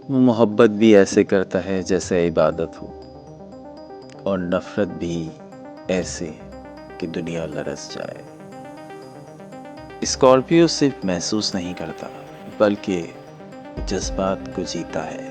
وہ محبت بھی ایسے کرتا ہے جیسے عبادت ہو، اور نفرت بھی ایسے کہ دنیا لرز جائے۔ اسکارپیو صرف محسوس نہیں کرتا بلکہ جذبات کو جیتا ہے۔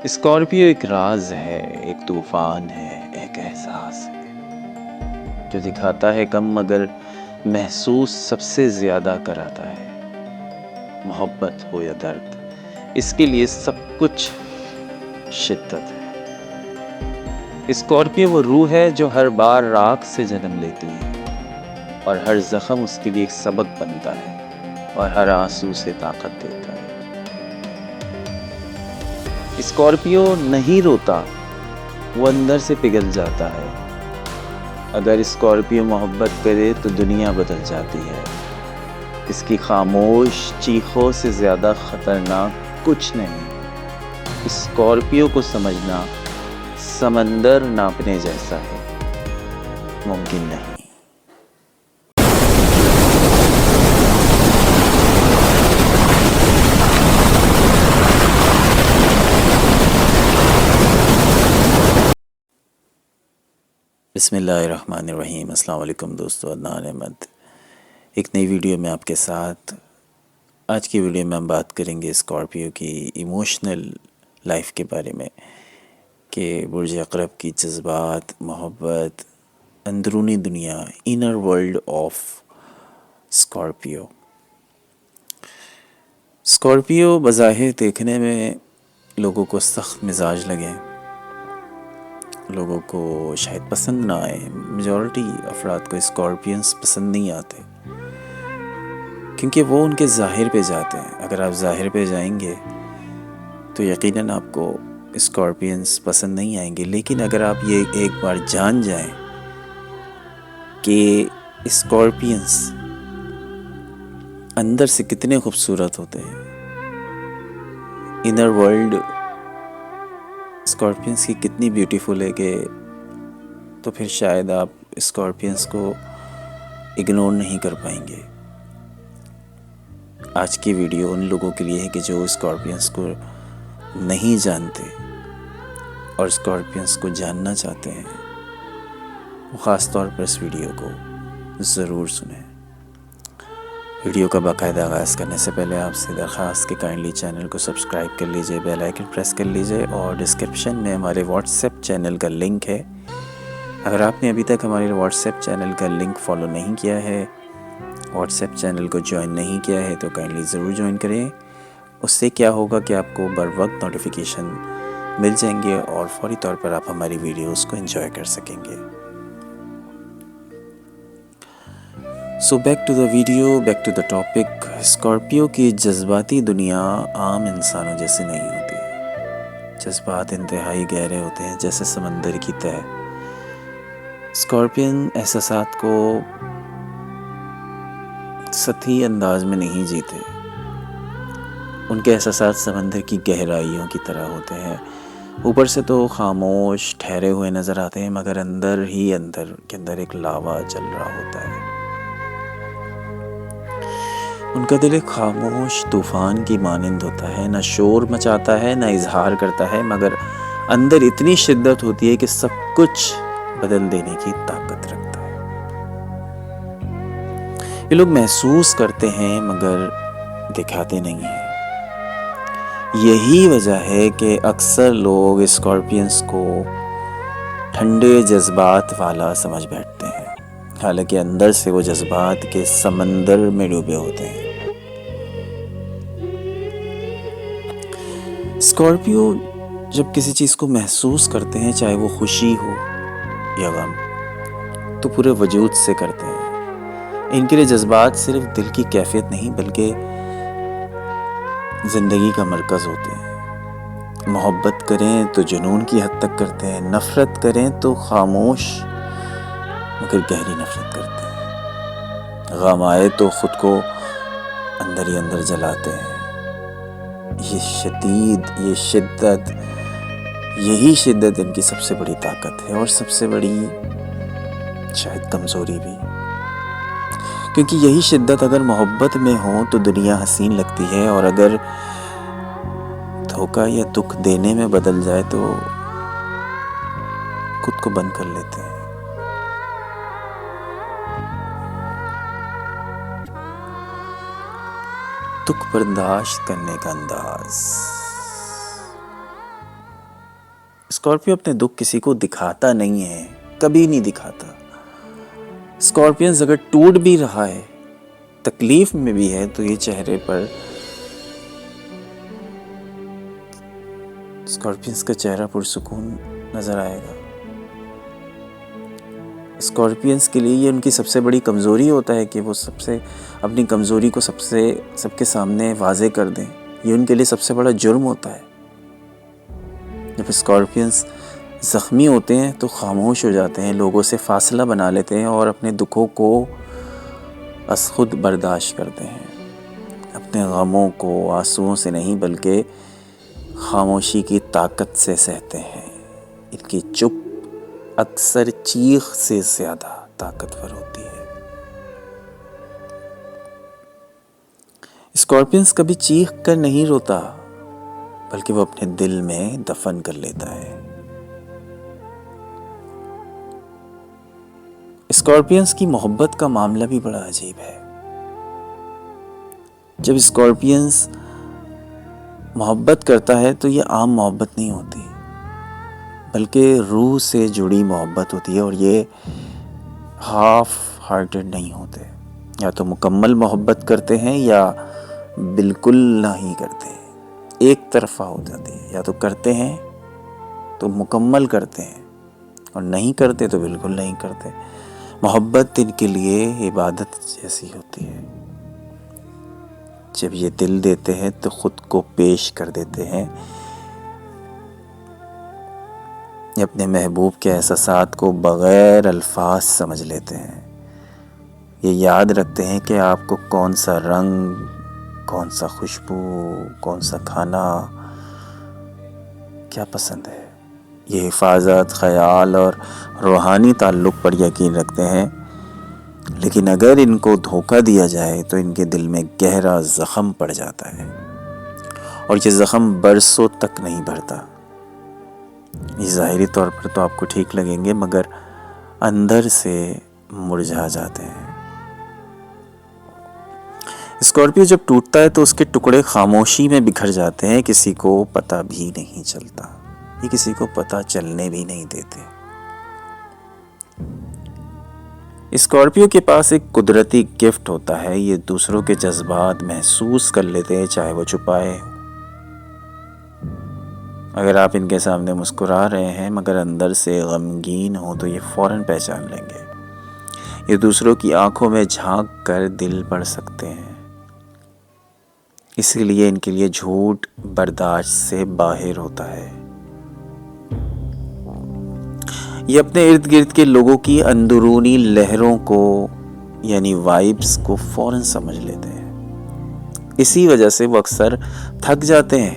اسکارپیو ایک راز ہے، ایک طوفان ہے، ایک احساس ہے جو دکھاتا ہے کم مگر محسوس سب سے زیادہ کراتا ہے۔ محبت ہو یا درد، اس کے لیے سب کچھ شدت ہے۔ اسکارپیو وہ روح ہے جو ہر بار راکھ سے جنم لیتی ہے، اور ہر زخم اس کے لیے ایک سبق بنتا ہے، اور ہر آنسو سے طاقت دیتا ہے۔ اسکارپیو نہیں روتا، وہ اندر سے پگھل جاتا ہے۔ اگر اسکارپیو محبت کرے تو دنیا بدل جاتی ہے۔ اس کی خاموش چیخوں سے زیادہ خطرناک کچھ نہیں۔ اسکارپیو کو سمجھنا سمندر ناپنے جیسا ہے، ممکن نہیں۔ بسم اللہ الرحمن الرحیم۔ السلام علیکم دوستو، عدنان احمد ایک نئی ویڈیو میں آپ کے ساتھ۔ آج کی ویڈیو میں ہم بات کریں گے اسکارپیو کی ایموشنل لائف کے بارے میں، کہ برج عقرب کی جذبات، محبت، اندرونی دنیا، inner world of Scorpio. Scorpio بظاہر دیکھنے میں لوگوں کو سخت مزاج لگے، لوگوں کو شاید پسند نہ آئے۔ میجورٹی افراد کو اسکارپینز پسند نہیں آتے، کیونکہ وہ ان کے ظاہر پہ جاتے ہیں۔ اگر آپ ظاہر پہ جائیں گے تو یقیناً آپ کو اسکارپینز پسند نہیں آئیں گے، لیکن اگر آپ یہ ایک بار جان جائیں کہ اسکارپینز اندر سے کتنے خوبصورت ہوتے ہیں، انر ورلڈ اسکارپینز کی کتنی بیوٹیفل ہے، کہ تو پھر شاید آپ اسکارپینز کو اگنور نہیں کر پائیں گے۔ آج کی ویڈیو ان لوگوں کے لیے ہے کہ جو اسکارپینز کو نہیں جانتے اور اسکارپینز کو جاننا چاہتے ہیں، وہ خاص طور پر اس ویڈیو کو ضرور سنیں۔ ویڈیو کا باقاعدہ آغاز کرنے سے پہلے آپ سے درخواست کہ کائنڈلی چینل کو سبسکرائب کر لیجئے، بیل آئیکن پریس کر لیجئے، اور ڈسکرپشن میں ہمارے واٹس ایپ چینل کا لنک ہے۔ اگر آپ نے ابھی تک ہمارے واٹس ایپ چینل کا لنک فالو نہیں کیا ہے، واٹس ایپ چینل کو جوائن نہیں کیا ہے، تو کائنڈلی ضرور جوائن کریں۔ اس سے کیا ہوگا کہ آپ کو بر وقت نوٹیفیکیشن مل جائیں گے، اور فوری طور پر آپ ہماری ویڈیوز کو انجوائے کر سکیں گے۔ So back to the video, back to the topic. Scorpio کی جذباتی دنیا عام انسانوں جیسے نہیں ہوتی۔ جذبات انتہائی گہرے ہوتے ہیں، جیسے سمندر کی تہہ۔ اسکارپین احساسات کو سطحی انداز میں نہیں جیتے، ان کے احساسات سمندر کی گہرائیوں کی طرح ہوتے ہیں۔ اوپر سے تو خاموش ٹھہرے ہوئے نظر آتے ہیں، مگر اندر ہی اندر کے اندر ایک لاوا چل رہا ہوتا ہے۔ ان کا دل ایک خاموش طوفان کی مانند ہوتا ہے، نہ شور مچاتا ہے نہ اظہار کرتا ہے، مگر اندر اتنی شدت ہوتی ہے کہ سب کچھ بدل دینے کی طاقت رکھتا ہے۔ یہ لوگ محسوس کرتے ہیں مگر دکھاتے نہیں ہیں۔ یہی وجہ ہے کہ اکثر لوگ اسکارپینز کو ٹھنڈے جذبات والا سمجھ بیٹھتے ہیں، حالانکہ اندر سے وہ جذبات کے سمندر میں ڈوبے ہوتے ہیں۔ اسکارپیو جب کسی چیز کو محسوس کرتے ہیں، چاہے وہ خوشی ہو یا غم، تو پورے وجود سے کرتے ہیں۔ ان کے لیے جذبات صرف دل کی کیفیت نہیں بلکہ زندگی کا مرکز ہوتے ہیں۔ محبت کریں تو جنون کی حد تک کرتے ہیں، نفرت کریں تو خاموش مگر گہری نفرت کرتے ہیں، غم آئے تو خود کو اندر ہی اندر جلاتے ہیں۔ یہ شدت، یہی شدت ان کی سب سے بڑی طاقت ہے، اور سب سے بڑی شاید کمزوری بھی، کیونکہ یہی شدت اگر محبت میں ہو تو دنیا حسین لگتی ہے، اور اگر دھوکہ یا دکھ دینے میں بدل جائے تو خود کو بند کر لیتے ہیں۔ دکھ برداشت کرنے کا انداز۔ اسکارپیو اپنے دکھ کسی کو دکھاتا نہیں ہے، کبھی نہیں دکھاتا۔ اسکارپینز اگر ٹوٹ بھی رہا ہے، تکلیف میں بھی ہے، تو یہ چہرے پر اسکارپینز کا چہرہ پرسکون نظر آئے گا۔ اسکارپینز کے لیے یہ ان کی سب سے بڑی کمزوری ہوتا ہے کہ وہ اپنی کمزوری کو سب کے سامنے واضح کر دیں۔ یہ ان کے لیے سب سے بڑا جرم ہوتا ہے۔ جب اسکارپینز زخمی ہوتے ہیں تو خاموش ہو جاتے ہیں، لوگوں سے فاصلہ بنا لیتے ہیں اور اپنے دکھوں کو از خود برداشت کرتے ہیں۔ اپنے غموں کو آنسوؤں سے نہیں بلکہ خاموشی کی طاقت سے سہتے ہیں۔ ان کی چپ اکثر چیخ سے زیادہ طاقتور ہوتی ہے۔ اسکارپینز کبھی چیخ کر نہیں روتا، بلکہ وہ اپنے دل میں دفن کر لیتا ہے۔ اسکارپینز کی محبت کا معاملہ بھی بڑا عجیب ہے۔ جب اسکارپینز محبت کرتا ہے تو یہ عام محبت نہیں ہوتی، بلکہ روح سے جڑی محبت ہوتی ہے، اور یہ ہاف ہارٹڈ نہیں ہوتے۔ یا تو مکمل محبت کرتے ہیں یا بالکل نہیں کرتے، ایک طرفہ ہو جاتی ہے۔ یا تو کرتے ہیں تو مکمل کرتے ہیں، اور نہیں کرتے تو بالکل نہیں کرتے۔ محبت ان کے لیے عبادت جیسی ہوتی ہے۔ جب یہ دل دیتے ہیں تو خود کو پیش کر دیتے ہیں۔ یہ اپنے محبوب کے احساسات کو بغیر الفاظ سمجھ لیتے ہیں۔ یہ یاد رکھتے ہیں کہ آپ کو کون سا رنگ، کون سا خوشبو، کون سا کھانا کیا پسند ہے۔ یہ حفاظت، خیال اور روحانی تعلق پر یقین رکھتے ہیں، لیکن اگر ان کو دھوکہ دیا جائے تو ان کے دل میں گہرا زخم پڑ جاتا ہے، اور یہ زخم برسوں تک نہیں بھرتا۔ یہ ظاہری طور پر تو آپ کو ٹھیک لگیں گے، مگر اندر سے مرجھا جاتے ہیں۔ اسکارپیو جب ٹوٹتا ہے تو اس کے ٹکڑے خاموشی میں بکھر جاتے ہیں، کسی کو پتہ بھی نہیں چلتا، یہ کسی کو پتہ چلنے بھی نہیں دیتے۔ اسکارپیو کے پاس ایک قدرتی گفٹ ہوتا ہے، یہ دوسروں کے جذبات محسوس کر لیتے ہیں، چاہے وہ چھپائے۔ اگر آپ ان کے سامنے مسکرا رہے ہیں مگر اندر سے غمگین ہو تو یہ فوراً پہچان لیں گے۔ یہ دوسروں کی آنکھوں میں جھانک کر دل پڑھ سکتے ہیں، اسی لیے ان کے لیے جھوٹ برداشت سے باہر ہوتا ہے۔ یہ اپنے ارد گرد کے لوگوں کی اندرونی لہروں کو یعنی وائبس کو فوراً سمجھ لیتے ہیں۔ اسی وجہ سے وہ اکثر تھک جاتے ہیں،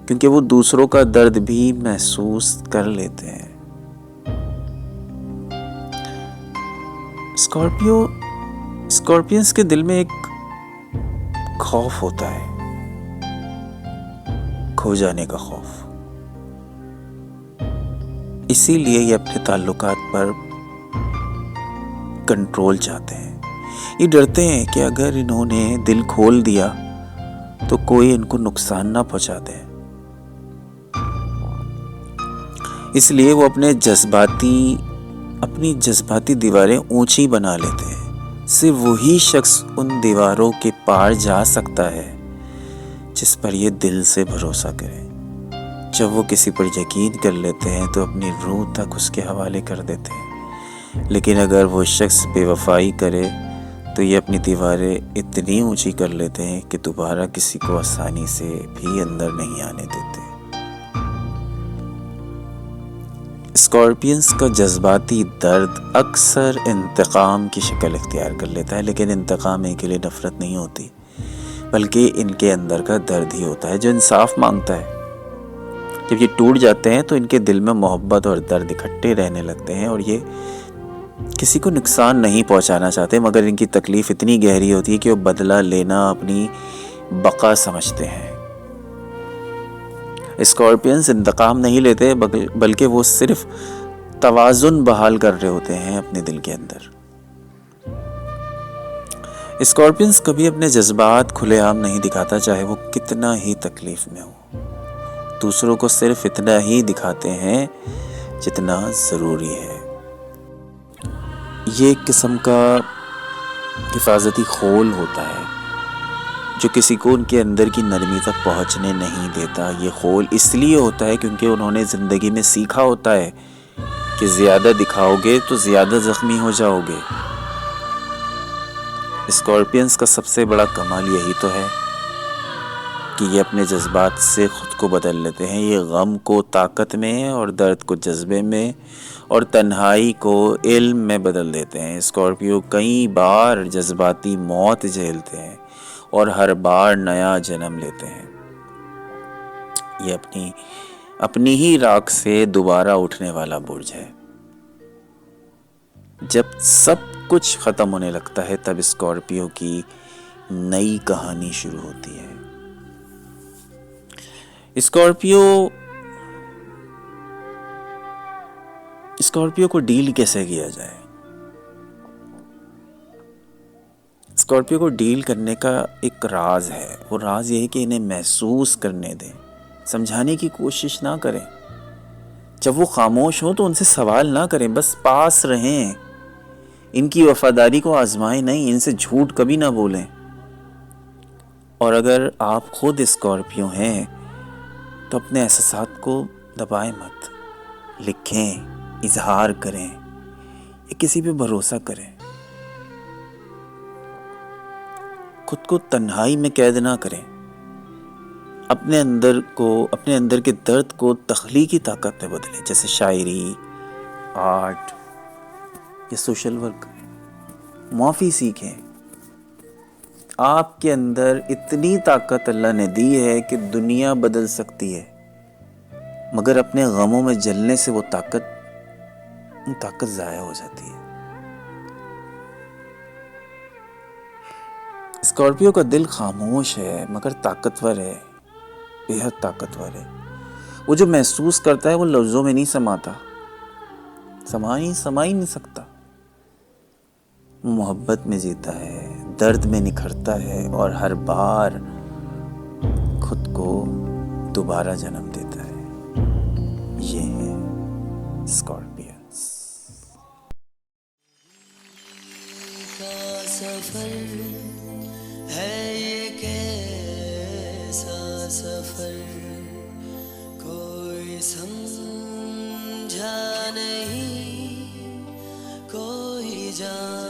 کیونکہ وہ دوسروں کا درد بھی محسوس کر لیتے ہیں۔ اسکارپینز کے دل میں ایک خوف ہوتا ہے، کھو جانے کا خوف۔ اسی لیے یہ اپنے تعلقات پر کنٹرول چاہتے ہیں۔ یہ ڈرتے ہیں کہ اگر انہوں نے دل کھول دیا تو کوئی ان کو نقصان نہ پہنچا دے۔ اس لیے وہ اپنی جذباتی دیواریں اونچی بنا لیتے ہیں۔ صرف وہی شخص ان دیواروں کے پار جا سکتا ہے جس پر یہ دل سے بھروسہ کرے۔ جب وہ کسی پر یقین کر لیتے ہیں تو اپنی روح تک اس کے حوالے کر دیتے ہیں، لیکن اگر وہ شخص بے وفائی کرے تو یہ اپنی دیواریں اتنی اونچی کر لیتے ہیں کہ دوبارہ کسی کو آسانی سے بھی اندر نہیں آنے دیتے۔ اسکارپینز کا جذباتی درد اکثر انتقام کی شکل اختیار کر لیتا ہے، لیکن انتقام ان کے لیے نفرت نہیں ہوتی، بلکہ ان کے اندر کا درد ہی ہوتا ہے جو انصاف مانگتا ہے۔ جب یہ ٹوٹ جاتے ہیں تو ان کے دل میں محبت اور درد اکٹھے رہنے لگتے ہیں، اور یہ کسی کو نقصان نہیں پہنچانا چاہتے، مگر ان کی تکلیف اتنی گہری ہوتی ہے کہ وہ بدلہ لینا اپنی بقا سمجھتے ہیں۔ اسکارپینس انتقام نہیں لیتے بلکہ وہ صرف توازن بحال کر رہے ہوتے ہیں اپنے دل کے اندر۔ اسکارپینس کبھی اپنے جذبات کھلے عام نہیں دکھاتا، چاہے وہ کتنا ہی تکلیف میں ہو۔ دوسروں کو صرف اتنا ہی دکھاتے ہیں جتنا ضروری ہے۔ یہ ایک قسم کا حفاظتی خول ہوتا ہے جو کسی کو ان کے اندر کی نرمی تک پہنچنے نہیں دیتا۔ یہ خول اس لیے ہوتا ہے کیونکہ انہوں نے زندگی میں سیکھا ہوتا ہے کہ زیادہ دکھاؤ گے تو زیادہ زخمی ہو جاؤ گے۔ اسکارپینس کا سب سے بڑا کمال یہی تو ہے کہ یہ اپنے جذبات سے خود کو بدل لیتے ہیں۔ یہ غم کو طاقت میں اور درد کو جذبے میں اور تنہائی کو علم میں بدل دیتے ہیں۔ اسکارپیو کئی بار جذباتی موت جھیلتے ہیں اور ہر بار نیا جنم لیتے ہیں۔ یہ اپنی ہی راکھ سے دوبارہ اٹھنے والا برج ہے۔ جب سب کچھ ختم ہونے لگتا ہے تب اسکارپیو کی نئی کہانی شروع ہوتی ہے۔ اسکارپیو کو ڈیل کیسے کیا جائے؟ اسکارپیو کو ڈیل کرنے کا ایک راز ہے۔ وہ راز یہ ہے کہ انہیں محسوس کرنے دیں، سمجھانے کی کوشش نہ کریں۔ جب وہ خاموش ہوں تو ان سے سوال نہ کریں، بس پاس رہیں۔ ان کی وفاداری کو آزمائیں نہیں، ان سے جھوٹ کبھی نہ بولیں۔ اور اگر آپ خود اسکارپیو ہیں تو اپنے احساسات کو دبائیں مت، لکھیں، اظہار کریں یا کسی پہ بھروسہ کریں۔ خود کو تنہائی میں قید نہ کریں۔ اپنے اندر کے درد کو تخلیقی طاقت میں بدلیں، جیسے شاعری، آرٹ یا سوشل ورک۔ معافی سیکھیں۔ آپ کے اندر اتنی طاقت اللہ نے دی ہے کہ دنیا بدل سکتی ہے، مگر اپنے غموں میں جلنے سے وہ طاقت ضائع ہو جاتی ہے۔ اسکارپیو کا دل خاموش ہے مگر طاقتور ہے، بے حد طاقتور ہے۔ وہ جو محسوس کرتا ہے وہ لفظوں میں نہیں سما ہی نہیں سکتا۔ وہ محبت میں جیتا ہے، درد میں نکھرتا ہے اور ہر بار خود کو دوبارہ جنم دیتا ہے۔ یہ ہے اسکارپینس کا سفر ہے، یہ کیسا سفر کوئی سمجھا نہیں، کوئی جان